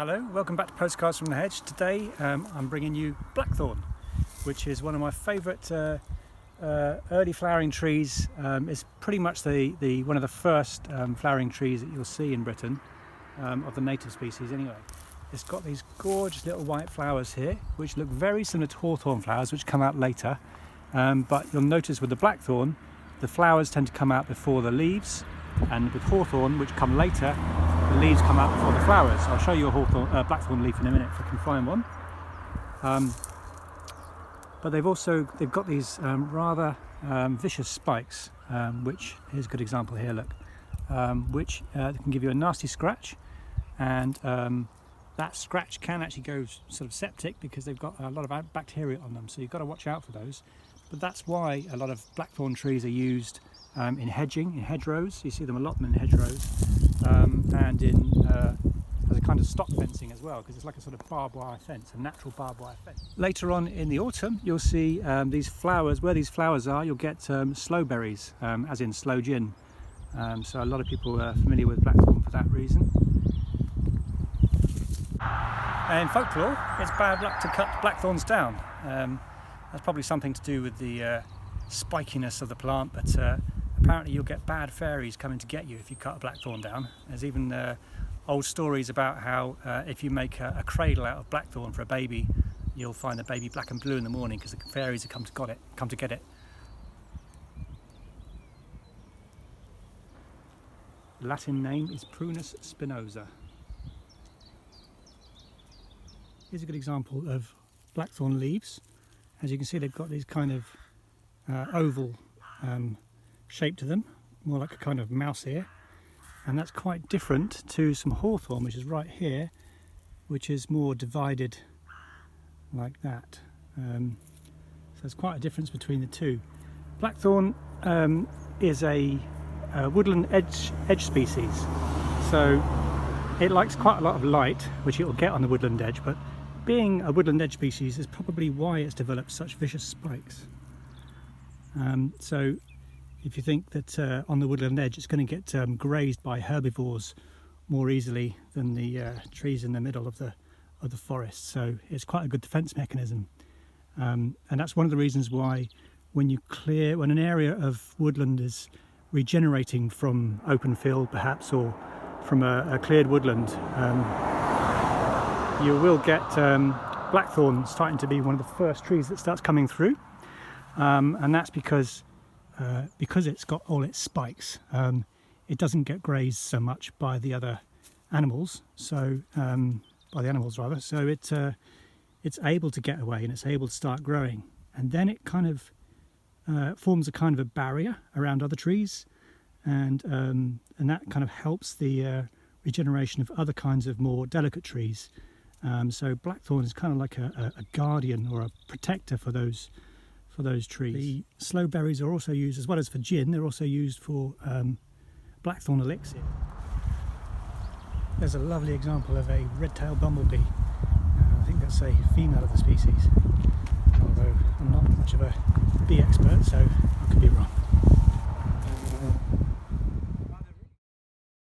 Hello, welcome back to Postcards from the Hedge. Today I'm bringing you Blackthorn, which is one of my favourite early flowering trees. It's pretty much one of the first flowering trees that you'll see in Britain, of the native species anyway. It's got these gorgeous little white flowers here, which look very similar to hawthorn flowers, which come out later. But you'll notice with the Blackthorn, the flowers tend to come out before the leaves, and with hawthorn, which come later, the leaves come out before the flowers. I'll show you a Blackthorn leaf in a minute if I can find one. But they've got these rather vicious spikes, which here's a good example here. Look, which can give you a nasty scratch, and that scratch can actually go sort of septic because they've got a lot of bacteria on them. So you've got to watch out for those. But that's why a lot of blackthorn trees are used in hedging, in hedgerows. You see them a lot in hedgerows, and in as a kind of stock fencing as well, because it's like a sort of barbed wire fence, a natural barbed wire fence. Later on in the autumn, you'll see these flowers. Where these flowers are, you'll get sloe berries, as in sloe gin. So a lot of people are familiar with blackthorn for that reason. In folklore, it's bad luck to cut blackthorns down. That's probably something to do with the spikiness of the plant, but apparently you'll get bad fairies coming to get you if you cut a blackthorn down. There's even old stories about how if you make a cradle out of blackthorn for a baby, you'll find the baby black and blue in the morning because the fairies have come to get it. The Latin name is Prunus spinosa. Here's a good example of blackthorn leaves. As you can see, they've got these kind of oval shape to them, more like a kind of mouse ear, and that's quite different to some hawthorn, which is right here, which is more divided like that. So there's quite a difference between the two. Blackthorn is a woodland edge species, so it likes quite a lot of light, which it will get on the woodland edge, but being a woodland edge species is probably why it's developed such vicious spikes. So if you think that on the woodland edge it's going to get grazed by herbivores more easily than the trees in the middle of the forest, so it's quite a good defence mechanism. And that's one of the reasons why when an area of woodland is regenerating from open field perhaps, or from a cleared woodland, you will get blackthorn starting to be one of the first trees that starts coming through, and that's because it's got all its spikes. It doesn't get grazed so much by the other animals, so it's able to get away and it's able to start growing, and then it kind of forms a kind of a barrier around other trees, and that kind of helps the regeneration of other kinds of more delicate trees. So blackthorn is kind of like a guardian or a protector for those trees. The sloe berries are also used, as well as for gin, they're also used for blackthorn elixir. There's a lovely example of a red-tailed bumblebee. I think that's a female of the species, although I'm not much of a bee expert, so I could be wrong.